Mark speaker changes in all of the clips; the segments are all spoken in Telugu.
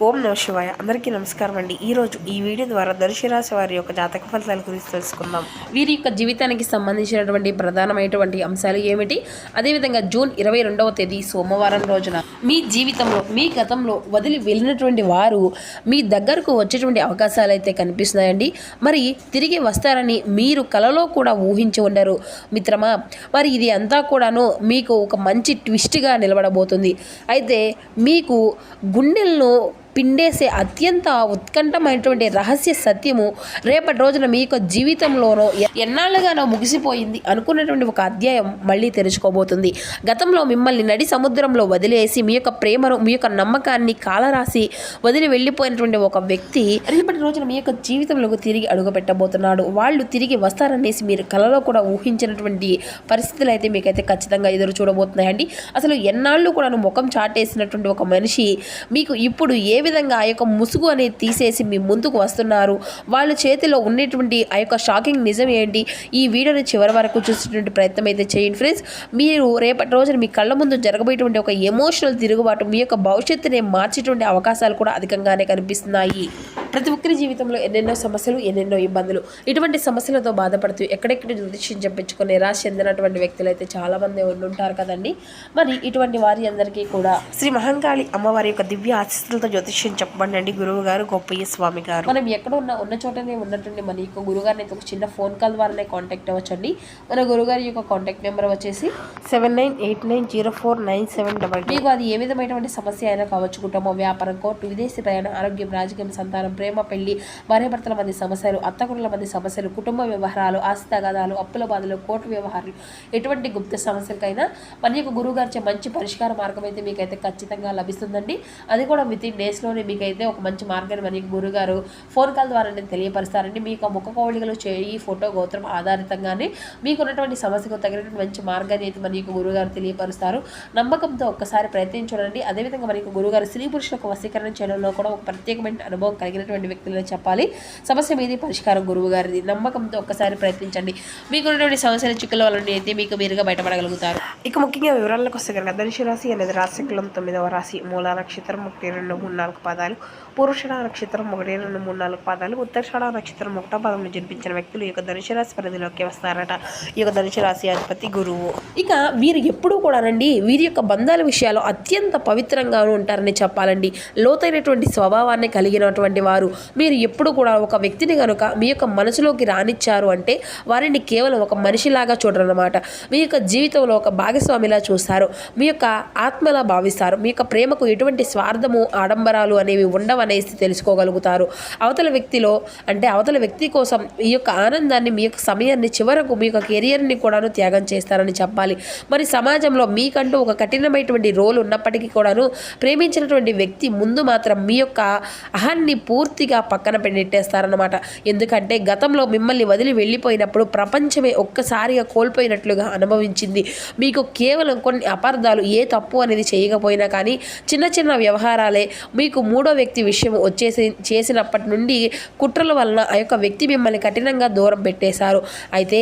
Speaker 1: ఓం నమః శివాయ. అందరికీ నమస్కారం అండి. ఈరోజు ఈ వీడియో ద్వారా ధనుసు రాశి వారి యొక్క జాతక ఫలితాల గురించి తెలుసుకుందాం. వీరి యొక్క జీవితానికి సంబంధించినటువంటి ప్రధానమైనటువంటి అంశాలు ఏమిటి, అదేవిధంగా జూన్ 22వ తేదీ సోమవారం రోజున మీ జీవితంలో మీ గతంలో వదిలి వెళ్ళినటువంటి వారు మీ దగ్గరకు వచ్చేటువంటి అవకాశాలు అయితే కనిపిస్తున్నాయండి. మరి తిరిగి వస్తారని మీరు కలలో కూడా ఊహించి ఉండరు మిత్రమా. మరి ఇది అంతా కూడాను మీకు ఒక మంచి ట్విస్ట్గా నిలబడబోతుంది. అయితే మీకు గుండెలను పిండేసే అత్యంత ఉత్కంఠమైనటువంటి రహస్య సత్యము రేపటి రోజున మీ యొక్క జీవితంలోనో ఎన్నాళ్ళుగానో ముగిసిపోయింది అనుకున్నటువంటి ఒక అధ్యాయం మళ్ళీ తెరుచుకోబోతుంది. గతంలో మిమ్మల్ని నడి సముద్రంలో వదిలేసి మీ యొక్క ప్రేమను మీ యొక్క నమ్మకాన్ని కాలరాసి వదిలి వెళ్ళిపోయినటువంటి ఒక వ్యక్తి రేపటి రోజున మీ యొక్క జీవితంలోకి తిరిగి అడుగు పెట్టబోతున్నాడు. వాళ్ళు తిరిగి వస్తారనేసి మీరు కలలో కూడా ఊహించినటువంటి పరిస్థితులు అయితే మీకైతే ఖచ్చితంగా ఎదురు చూడబోతున్నాయండి. అసలు ఎన్నాళ్ళు కూడా ముఖం చాటేసినటువంటి ఒక మనిషి మీకు ఇప్పుడు ఏ విధంగా ఆ యొక్క ముసుగు అనేది తీసేసి మీ ముందుకు వస్తున్నారు, వాళ్ళ చేతిలో ఉండేటువంటి ఆ యొక్క షాకింగ్ నిజం ఏంటి, ఈ వీడియోని చివరి వరకు చూసేటువంటి ప్రయత్నం అయితే చేయండి ఫ్రెండ్స్. మీరు రేపటి రోజున మీ కళ్ళ ముందు జరగబోయేటువంటి ఒక ఎమోషనల్ తిరుగుబాటు మీ యొక్క భవిష్యత్తుని మార్చేటువంటి అవకాశాలు కూడా అధికంగానే కనిపిస్తున్నాయి. ప్రతి ఒక్కరి జీవితంలో ఎన్నెన్నో సమస్యలు, ఎన్నెన్నో ఇబ్బందులు, ఇటువంటి సమస్యలతో బాధపడుతూ ఎక్కడెక్కడ జ్యోతిష్యం చెప్పించుకొని నిరాశ చెందినటువంటి వ్యక్తులు అయితే చాలామంది ఉండుంటారు కదండి. మరి ఇటువంటి వారి అందరికీ కూడా శ్రీ మహంకాళి అమ్మవారి యొక్క దివ్య ఆశీస్సులతో జ్యోతిష్యం చెప్పండి అండి గురువు గారు గోపయ్య స్వామి గారు. మనం ఎక్కడ ఉన్న చోటనే ఉన్నటువంటి మన యొక్క గురుగారిని ఒక చిన్న ఫోన్ కాల్ ద్వారానే కాంటాక్ట్ అవ్వచ్చండి. మన గురుగారి యొక్క కాంటాక్ట్ నెంబర్ వచ్చేసి 79890497. మీకు అది ఏ విధమైనటువంటి సమస్య అయినా కావచ్చు, కుటుంబం, వ్యాపారం, కోర్టు, విదేశీ ప్రయాణం, ఆరోగ్యం, రాజకీయం, సంతానం, ప్రేమ, పెళ్లి, భార్యాభర్తల మధ్య సమస్యలు, అత్తగుడుల మధ్య సమస్యలు, కుటుంబ వ్యవహారాలు, ఆస్తి తగాదాలు, అప్పుల బాధలు, కోర్టు వ్యవహారాలు, ఎటువంటి గుప్త సమస్యలకైనా మన యొక్క గురువు గారిచే మంచి పరిష్కార మార్గం అయితే మీకైతే ఖచ్చితంగా లభిస్తుందండి. అది కూడా విత్ ఇన్ డేస్లోనే మీకైతే ఒక మంచి మార్గాన్ని మన గురుగారు ఫోన్ కాల్ ద్వారా తెలియపరుస్తారండి. మీకు ముఖ కవళికలు చేయి ఫోటో గోత్రం ఆధారితంగానే మీకు ఉన్నటువంటి సమస్యకు తగినటువంటి మంచి మార్గాన్ని అయితే మన యొక్క గురుగారు తెలియపరుస్తారు. నమ్మకంతో ఒక్కసారి ప్రయత్నం చూడండి. అదేవిధంగా మన యొక్క గురుగారు స్త్రీ పురుషులకు వశీకరణ చేయడంలో కూడా ఒక ప్రత్యేకమైన అనుభవం కలిగినటువంటి వ్యక్తులని చెప్పాలి. సమస్య మీది పరిష్కారం గురువు గారిది. నమ్మకంతో ఒక్కసారి ప్రయత్నించండి. మీకు ఉన్నటువంటి సమస్యల చిక్కుల వల్ల అయితే మీకు మీరుగా బయటపడగలుగుతారు. ఇక ముఖ్యంగా వివరాలకు వస్తే కనుక ధనుసు రాశి అనేది రాశికులం 9వ రాశి. మూల నక్షత్రం 1, 2, 3, 4 పాదాలు, పూర్వషాఢ నక్షత్రం 1, 2, 3, 4 పాదాలు, ఉత్తరాషాఢ నక్షత్రం 1వ పాదంలో జన్మించిన వ్యక్తులు ఈ యొక్క ధనుసు రాశి పరిధిలోకి వస్తారట. ఈ యొక్క ధనుసు రాశి అధిపతి గురువు. ఇక వీరు ఎప్పుడూ కూడానండి వీరి యొక్క బంధాల విషయాలు అత్యంత పవిత్రంగానూ ఉంటారని చెప్పాలండి. లోతైనటువంటి స్వభావాన్ని కలిగినటువంటి వారు. మీరు ఎప్పుడు కూడా ఒక వ్యక్తిని కనుక మీ యొక్క మనసులోకి రానిచ్చారు అంటే వారిని కేవలం ఒక మనిషిలాగా చూడరన్నమాట. మీ యొక్క జీవితంలో ఒక భాగస్వామిలా చూస్తారు, మీ యొక్క ఆత్మలా భావిస్తారు. మీ యొక్క ప్రేమకు ఎటువంటి స్వార్థము, ఆడంబరాలు అనేవి ఉండవనేసి తెలుసుకోగలుగుతారు. అవతల వ్యక్తిలో అంటే అవతల వ్యక్తి కోసం మీ యొక్క ఆనందాన్ని, మీ యొక్క సమయాన్ని, చివరకు మీ యొక్క కెరియర్ని కూడాను త్యాగం చేస్తారని చెప్పాలి. మరి సమాజంలో మీకంటూ ఒక కఠినమైనటువంటి రోల్ ఉన్నప్పటికీ కూడాను ప్రేమించినటువంటి వ్యక్తి ముందు మాత్రం మీ యొక్క అహాన్ని పూర్తిగా పక్కన పెట్టేస్తారన్నమాట. ఎందుకంటే గతంలో మిమ్మల్ని వదిలి వెళ్ళిపోయినప్పుడు ప్రపంచమే ఒక్కసారిగా కోల్పోయినట్లుగా అనుభవించింది. మీకు కేవలం కొన్ని అపార్థాలు, ఏ తప్పు అనేది చేయకపోయినా కానీ చిన్న చిన్న వ్యవహారాలే మీకు మూడో వ్యక్తి విషయం చేసినప్పటి నుండి కుట్రల వలన ఆ యొక్క వ్యక్తి మిమ్మల్ని కఠినంగా దూరం పెట్టేశారు. అయితే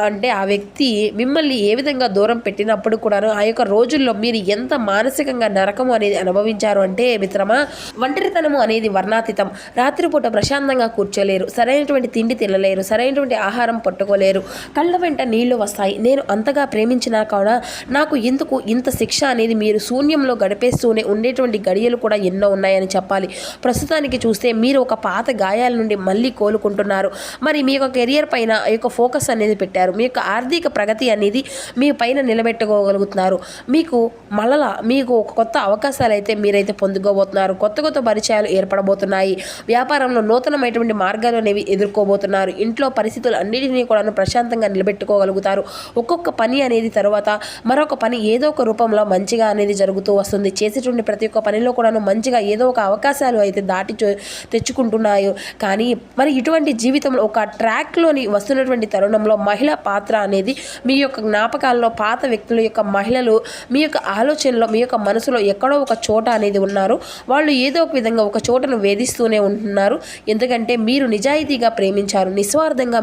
Speaker 1: అంటే ఆ వ్యక్తి మిమ్మల్ని ఏ విధంగా దూరం పెట్టినప్పుడు కూడాను ఆ యొక్క రోజుల్లో మీరు ఎంత మానసికంగా నరకము అనేది అనుభవించారు అంటే మిత్రమా, ఒంటరితనము అనేది వర్ణాతీతం. రాత్రిపూట ప్రశాంతంగా కూర్చోలేరు, సరైనటువంటి తిండి తినలేరు, సరైనటువంటి ఆహారం పట్టుకోలేరు, కళ్ళ వెంట నీళ్లు వస్తాయి. నేను అంతగా ప్రేమించినా కూడా నాకు ఎందుకు ఇంత శిక్ష అనేది మీరు శూన్యంలో గడిపేస్తూనే ఉండేటువంటి గడియలు కూడా ఎన్నో ఉన్నాయని చెప్పాలి. ప్రస్తుతానికి చూస్తే మీరు ఒక పాత గాయాల నుండి మళ్ళీ కోలుకుంటున్నారు. మరి మీ యొక్క కెరియర్ పైన ఈ యొక్క ఫోకస్ అనేది పెట్టారు. మీ యొక్క ఆర్థిక ప్రగతి అనేది మీ పైన నిలబెట్టుకోగలుగుతున్నారు. మీకు ఒక కొత్త అవకాశాలు అయితే మీరైతే పొందుకోబోతున్నారు. కొత్త కొత్త పరిచయాలు ఏర్పడబోతున్నాయి. వ్యాపారంలో నూతనమైనటువంటి మార్గాలు అనేవి ఎదుర్కోబోతున్నారు. ఇంట్లో పరిస్థితులు అన్నిటినీ కూడా ప్రశాంతంగా నిలబెట్టుకోగలుగుతారు. ఒక్కొక్క పని అనేది తర్వాత మరొక పని ఏదో ఒక రూపంలో మంచిగా అనేది జరుగుతూ వస్తుంది. చేసేటువంటి ప్రతి ఒక్క పనిలో కూడాను మంచిగా ఏదో ఒక అవకాశాలు అయితే తెచ్చుకుంటున్నాయి. కానీ మరి ఇటువంటి జీవితంలో ఒక ట్రాక్లోని వస్తున్నటువంటి తరుణంలో మహిళ పాత్ర అనేది మీ యొక్క జ్ఞాపకాల్లో పాత వ్యక్తుల యొక్క మహిళలు మీ యొక్క ఆలోచనలో మీ యొక్క మనసులో ఎక్కడో ఒక చోట అనేది ఉన్నారు. వాళ్ళు ఏదో ఒక విధంగా ఒక చోటను వేధిస్తూ ఆలోచిస్తూనే ఉంటున్నారు. ఎందుకంటే మీరు నిజాయితీగా ప్రేమించారు, నిస్వార్థంగా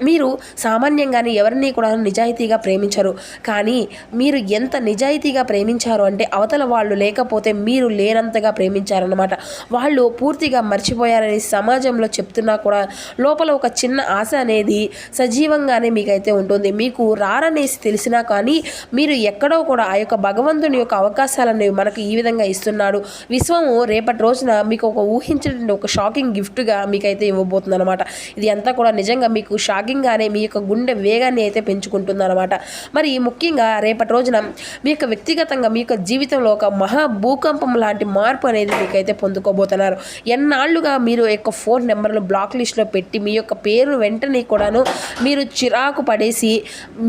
Speaker 1: మీరు సామాన్యంగానే ఎవరిని కూడా నిజాయితీగా ప్రేమించరు. కానీ మీరు ఎంత నిజాయితీగా ప్రేమించారు అంటే అవతల వాళ్ళు లేకపోతే మీరు లేనంతగా ప్రేమించారన్నమాట. వాళ్ళు పూర్తిగా మర్చిపోయారని సమాజంలో చెప్తున్నా కూడా లోపల ఒక చిన్న ఆశ అనేది సజీవంగానే మీకైతే ఉంటుంది. మీకు రారనేసి తెలిసినా కానీ మీరు ఎక్కడో కూడా ఆ యొక్క భగవంతుని యొక్క అవకాశాలను మనకు ఈ విధంగా ఇస్తున్నాడు. విశ్వము రేపటి రోజున మీకు ఒక ఊహించిన ఒక షాకింగ్ గిఫ్ట్గా మీకైతే ఇవ్వబోతుంది అనమాట. ఇది అంతా కూడా నిజంగా మీకు షాకింగ్గానే మీ యొక్క గుండె వేగాన్ని అయితే పెంచుకుంటుంది అనమాట. మరి ముఖ్యంగా రేపటి రోజున మీ యొక్క వ్యక్తిగతంగా మీ యొక్క జీవితంలో ఒక మహా భూకంపం లాంటి మార్పు అనేది మీకైతే పొందుకోబోతున్నారు. ఎన్నాళ్ళుగా మీరు యొక్క ఫోన్ నెంబర్ను బ్లాక్ లిస్ట్లో పెట్టి మీ యొక్క పేరు వెంటనే కూడాను మీరు చిరాకు పడేసి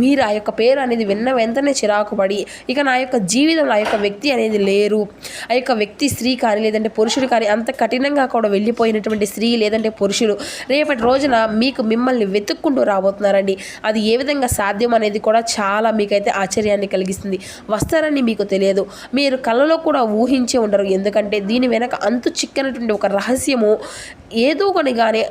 Speaker 1: మీరు ఆ యొక్క పేరు అనేది విన్న వెంటనే చిరాకు పడి ఇక నా యొక్క జీవితంలో ఆ యొక్క వ్యక్తి అనేది లేరు, ఆ యొక్క వ్యక్తి స్త్రీ కానీ లేదంటే పురుషుడు కానీ అంత కఠినంగా కూడా వెళ్ళిపోయినటువంటి స్త్రీ లేదంటే పురుషులు రేపటి రోజున మిమ్మల్ని వెతుక్కుంటూ రాబోతున్నారండి. అది ఏ విధంగా సాధ్యం అనేది కూడా చాలా మీకైతే ఆశ్చర్యాన్ని కలిగిస్తుంది. వస్తారని మీకు తెలియదు, మీరు కళ్ళలో కూడా ఊహించే ఉండరు. ఎందుకంటే దీని వెనక అంతు చిక్కనటువంటి ఒక రహస్యము ఏదో కొనిగానే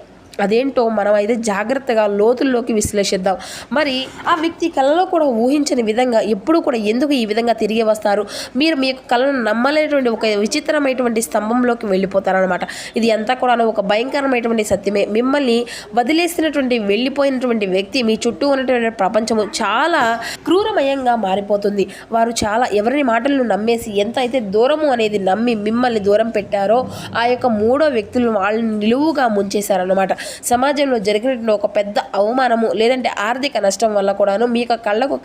Speaker 1: అదేంటో మనం అయితే జాగ్రత్తగా లోతుల్లోకి విశ్లేషిద్దాం. మరి ఆ వ్యక్తి కళలో కూడా ఊహించని విధంగా ఎప్పుడు కూడా ఎందుకు ఈ విధంగా తిరిగి వస్తారు, మీరు మీ యొక్క కళను నమ్మలేటువంటి ఒక విచిత్రమైనటువంటి స్తంభంలోకి వెళ్ళిపోతారనమాట. ఇది అంతా కూడా ఒక భయంకరమైనటువంటి సత్యమే. మిమ్మల్ని వదిలేసినటువంటి వెళ్ళిపోయినటువంటి వ్యక్తి మీ చుట్టూ ఉన్నటువంటి ప్రపంచము చాలా క్రూరమయంగా మారిపోతుంది. వారు చాలా ఎవరిని మాటలను నమ్మేసి ఎంత అయితే దూరము అనేది నమ్మి మిమ్మల్ని దూరం పెట్టారో ఆ యొక్క మూడో వ్యక్తులు వాళ్ళని నిలువుగా ముంచేశారనమాట. సమాజంలో జరిగినటువంటి ఒక పెద్ద అవమానము లేదంటే ఆర్థిక నష్టం వల్ల కూడాను మీ యొక్క కళ్ళకు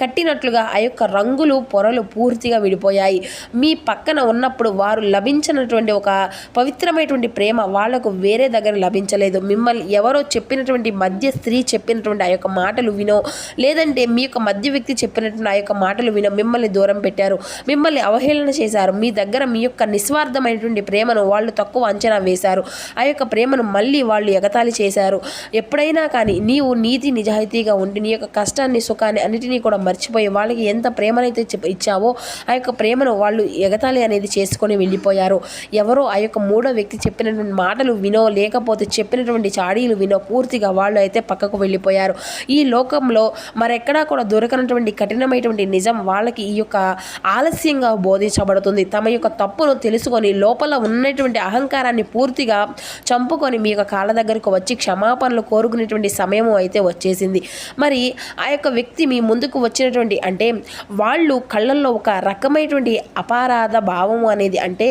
Speaker 1: కట్టినట్లుగా ఆ యొక్క రంగులు పొరలు పూర్తిగా విడిపోయాయి. మీ పక్కన ఉన్నప్పుడు వారు లభించినటువంటి ఒక పవిత్రమైనటువంటి ప్రేమ వాళ్లకు వేరే దగ్గర లభించలేదు. మిమ్మల్ని ఎవరో చెప్పినటువంటి మధ్య స్త్రీ చెప్పినటువంటి ఆ యొక్క మాటలు వినో లేదంటే మీ యొక్క మధ్య వ్యక్తి చెప్పినటువంటి ఆ యొక్క మాటలు వినో మిమ్మల్ని దూరం పెట్టారు, మిమ్మల్ని అవహేళన చేశారు. మీ దగ్గర మీ యొక్క నిస్వార్థమైనటువంటి ప్రేమను వాళ్ళు తక్కువ అంచనా వేశారు. ఆ యొక్క ప్రేమను మళ్ళీ వాళ్ళు ఎగతాళి చేశారు. ఎప్పుడైనా కానీ నీవు నీతి నిజాయితీగా ఉండి నీ యొక్క కష్టాన్ని సుఖాన్ని అన్నిటినీ కూడా మర్చిపోయి వాళ్ళకి ఎంత ప్రేమనైతే ఇచ్చావో ఆ యొక్క ప్రేమను వాళ్ళు ఎగతాళి అనేది చేసుకొని వెళ్ళిపోయారు. ఎవరో ఆ యొక్క మూడో వ్యక్తి చెప్పినటువంటి మాటలు వినో లేకపోతే చెప్పినటువంటి చాడీలు వినో పూర్తిగా వాళ్ళు అయితే పక్కకు వెళ్ళిపోయారు. ఈ లోకంలో మరెక్కడా కూడా దొరకనటువంటి కఠినమైనటువంటి నిజం వాళ్ళకి ఈ యొక్క ఆలస్యంగా బోధించబడుతుంది. తమ యొక్క తప్పును తెలుసుకొని లోపల ఉన్నటువంటి అహంకారాన్ని పూర్తిగా చంపుకొని మీ యొక్క కాళ్ళ దగ్గరకు వచ్చి క్షమాపణలు కోరుకునేటువంటి సమయము అయితే వచ్చేసింది. మరి ఆ యొక్క వ్యక్తి మీ ముందుకు వచ్చినటువంటి అంటే వాళ్ళు కళ్ళల్లో ఒక రకమైనటువంటి అపరాధ భావము అనేది అంటే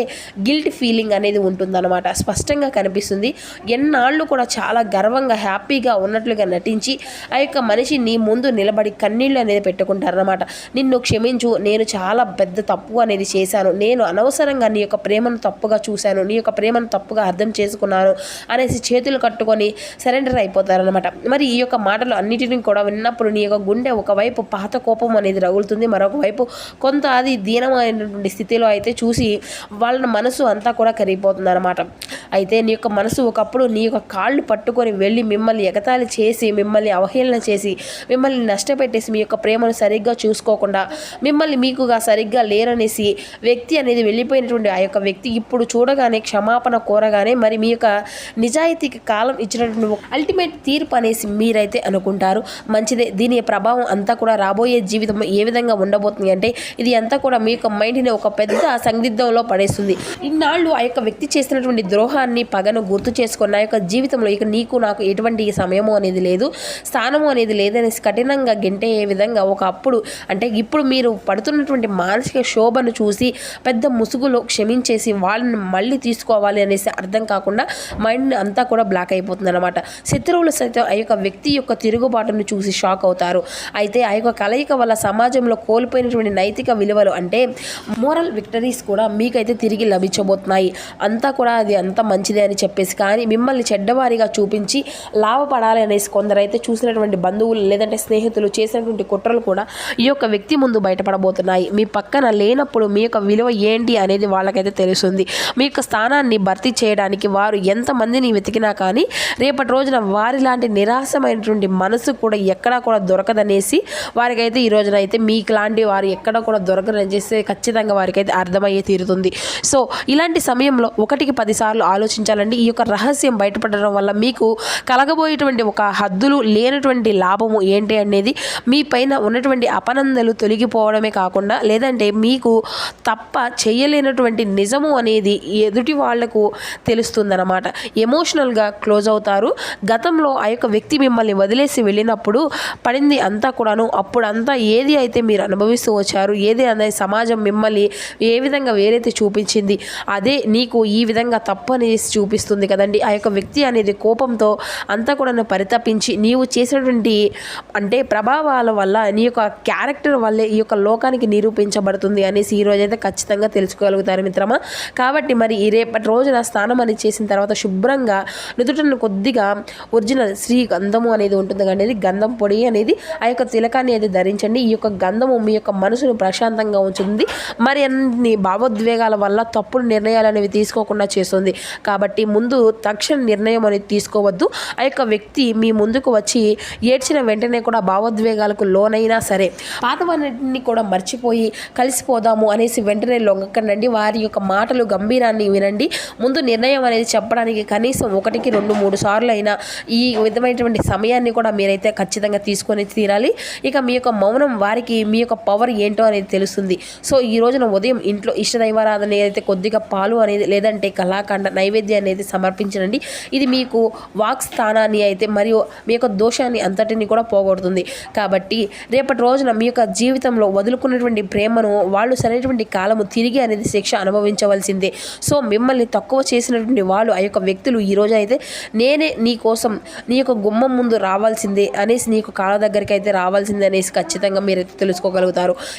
Speaker 1: గిల్ట్ ఫీలింగ్ అనేది ఉంటుందన్నమాట. స్పష్టంగా కనిపిస్తుంది. ఎన్నాళ్ళు కూడా చాలా గర్వంగా హ్యాపీగా ఉన్నట్లుగా నటించి ఆ యొక్క మనిషి నీ ముందు నిలబడి కన్నీళ్ళు అనేది పెట్టుకుంటారనమాట. నిన్ను క్షమించు, నేను చాలా పెద్ద తప్పు అనేది చేశాను, నేను అనవసరంగా నీ యొక్క ప్రేమను తప్పుగా చూశాను, నీ యొక్క ప్రేమను తప్పుగా అర్థం చేసుకున్నాను అనేసి చేతులు కట్టుకొని సరెండర్ అయిపోతారనమాట. మరి ఈ యొక్క మాటలు అన్నిటిని కూడా విన్నప్పుడు నీ యొక్క గుండె ఒకవైపు పాత కోపం అనేది రగులుతుంది, మరొక వైపు కొంత అది దీనమైనటువంటి స్థితిలో అయితే చూసి వాళ్ళ మనసు అంతా కూడా కరిగిపోతుంది అనమాట. అయితే నీ యొక్క మనసు ఒకప్పుడు నీ యొక్క కాళ్ళు పట్టుకొని వెళ్ళి మిమ్మల్ని ఎగతాళి చేసి మిమ్మల్ని అవహేళన చేసి మిమ్మల్ని నష్టపెట్టేసి మీ యొక్క ప్రేమను సరిగ్గా చూసుకోకుండా మిమ్మల్ని మీకుగా సరిగ్గా లేరనేసి వ్యక్తి అనేది వెళ్ళిపోయినటువంటి ఆ యొక్క వ్యక్తి ఇప్పుడు చూడగానే క్షమాపణ కోరగానే మరి మీ యొక్క నిజాయితీకి కాలం ఇచ్చినటువంటి అల్టిమేట్ తీర్పు అనేసి మీరైతే అనుకుంటారు. మంచిదే. దీని ప్రభావం అంతా కూడా రాబోయే జీవితం ఏ విధంగా ఉండబోతుంది అంటే ఇది అంతా కూడా మీ యొక్క మైండ్ని ఒక పెద్ద సందిగ్ధంలో పడేస్తుంది. ఇన్నాళ్ళు ఆ యొక్క వ్యక్తి చేసినటువంటి ద్రోహాన్ని పగను గుర్తు చేసుకున్న ఆ యొక్క జీవితంలో ఇక నీకు నాకు ఎటువంటి సమయము అనేది లేదు, స్థానము అనేది లేదనేసి కఠినంగా గెంటే విధంగా ఒకప్పుడు అంటే ఇప్పుడు మీరు పడుతున్నటువంటి మానసిక శోభను చూసి పెద్ద ముసుగులో క్షమించేసి వాళ్ళని మళ్ళీ తీసుకోవాలి అనేసి అర్థం కాకుండా మైండ్ అంతా కూడా బ్లాక్ అయిపోతుంది అనమాట. శత్రువులు సైతం ఆ యొక్క వ్యక్తి యొక్క తిరుగుబాటును చూసి షాక్ అవుతారు. అయితే ఆ యొక్క కలయిక వల్ల సమాజంలో కోల్పోయినటువంటి నైతిక విలువలు అంటే మోరల్ విక్టరీస్ కూడా మీకైతే తిరిగి లభించబోతున్నాయి. అంతా కూడా అది అంత మంచిదే అని చెప్పేసి కానీ మిమ్మల్ని చెడ్డవారిగా చూపించి లాభపడాలి అనేసి కొందరైతే చూసినటువంటి బంధువులు లేదంటే స్నేహితులు చేసినటువంటి కుట్రలు కూడా ఈ యొక్క వ్యక్తి ముందు బయటపడబోతున్నాయి. మీ పక్కన లేనప్పుడు మీ యొక్క విలువ ఏంటి అనేది వాళ్ళకైతే తెలుస్తుంది. మీ యొక్క స్థానాన్ని భర్తీ చేయడానికి వారు ఎంతమందిని వెతికినా వెతికినా కానీ రేపటి రోజున వారిలాంటి నిరాశమైనటువంటి మనసు కూడా ఎక్కడా కూడా దొరకదనేసి వారికైతే ఈ రోజున అయితే మీకు లాంటి వారు ఎక్కడ కూడా దొరకదని చేస్తే ఖచ్చితంగా వారికైతే అర్థమయ్యే తీరుతుంది. సో ఇలాంటి సమయంలో 1కి 10 సార్లు ఆలోచించాలండి. ఈ యొక్క రహస్యం బయటపడడం వల్ల మీకు కలగబోయేటువంటి ఒక హద్దులు లేనటువంటి లాభము ఏంటి అనేది మీ పైన ఉన్నటువంటి అపనందలు తొలగిపోవడమే కాకుండా లేదంటే మీకు తప్ప చేయలేనటువంటి నిజము అనేది ఎదుటి వాళ్లకు తెలుస్తుందన్నమాట. ఎమోషనల్గా క్లోజ్ అవుతారు. గతంలో ఆ యొక్క వ్యక్తి మిమ్మల్ని వదిలేసి వెళ్ళినప్పుడు పడింది అంతా కూడాను అప్పుడంతా ఏది అయితే మీరు అనుభవిస్తూ వచ్చారు, ఏది అనేది సమాజం మిమ్మల్ని ఏ విధంగా వేరైతే చూపించింది అదే నీకు ఈ విధంగా తప్పు అనేసి చూపిస్తుంది కదండి. ఆ యొక్క వ్యక్తి అనేది కోపంతో అంతా కూడా పరితపించి నీవు చేసినటువంటి అంటే ప్రభావాల వల్ల నీ యొక్క క్యారెక్టర్ వల్లే ఈ యొక్క లోకానికి నిరూపించబడుతుంది అనేసి ఈరోజైతే ఖచ్చితంగా తెలుసుకోగలుగుతారు మిత్రమా. కాబట్టి మరి ఈ రేపటి రోజున స్నానం అనేది చేసిన తర్వాత శుభ్రంగా నుదుటను కొద్దిగా ఒరిజినల్ గంధము అనేది ఉంటుంది అనేది గంధం పొడి అనేది ఆ యొక్క తిలకాన్ని అయితే ధరించండి. ఈ యొక్క గంధము మీ యొక్క మనసును ప్రశాంతంగా ఉంచుతుంది. మరి అన్ని భావోద్వేగాల వల్ల తప్పుడు నిర్ణయాలు అనేవి తీసుకోకుండా చేస్తుంది. కాబట్టి ముందు తక్షణ నిర్ణయం అనేది తీసుకోవద్దు. ఆ యొక్క వ్యక్తి మీ ముందుకు వచ్చి ఏడ్చిన వెంటనే కూడా భావోద్వేగాలకు లోనైనా సరే పాతవన్నింటినీ కూడా మర్చిపోయి కలిసిపోదాము అనేసి వెంటనే లొంగకండి. వారి యొక్క మాటలు గంభీరాన్ని వినండి. ముందు నిర్ణయం అనేది చెప్పడానికి కనీసం 1కి 2-3 సార్లు అయినా ఈ విధమైనటువంటి సమయాన్ని కూడా మీరైతే ఖచ్చితంగా తీసుకొని తీరాలి. ఇక మీ యొక్క మౌనం వారికి మీ యొక్క పవర్ ఏంటో అనేది తెలుస్తుంది. సో ఈ రోజున ఉదయం ఇంట్లో ఇష్టదైవారాధన ఏదైతే కొద్దిగా పాలు అనేది లేదంటే కళాఖండ నైవేద్యం అనేది సమర్పించండి. ఇది మీకు వాక్ స్థానాన్ని అయితే మరియు మీ యొక్క దోషాన్ని అంతటిని కూడా పోగొడుతుంది. కాబట్టి రేపటి రోజున మీ యొక్క జీవితంలో వదులుకున్నటువంటి ప్రేమను వాళ్ళు సరైనటువంటి కాలము తిరిగి అనేది శిక్ష అనుభవించవలసిందే. సో మిమ్మల్ని తక్కువ చేసినటువంటి వాళ్ళు ఆ యొక్క వ్యక్తులు ఈ రోజు అయితే నేనే నీ కోసం నీ యొక్క గుమ్మం ముందు రావాల్సిందే అనేసి నీ యొక్క కాళ్ళ దగ్గరికి అయితే రావాల్సిందే అనేసి ఖచ్చితంగా మీరైతే తెలుసుకోగలుగుతారు.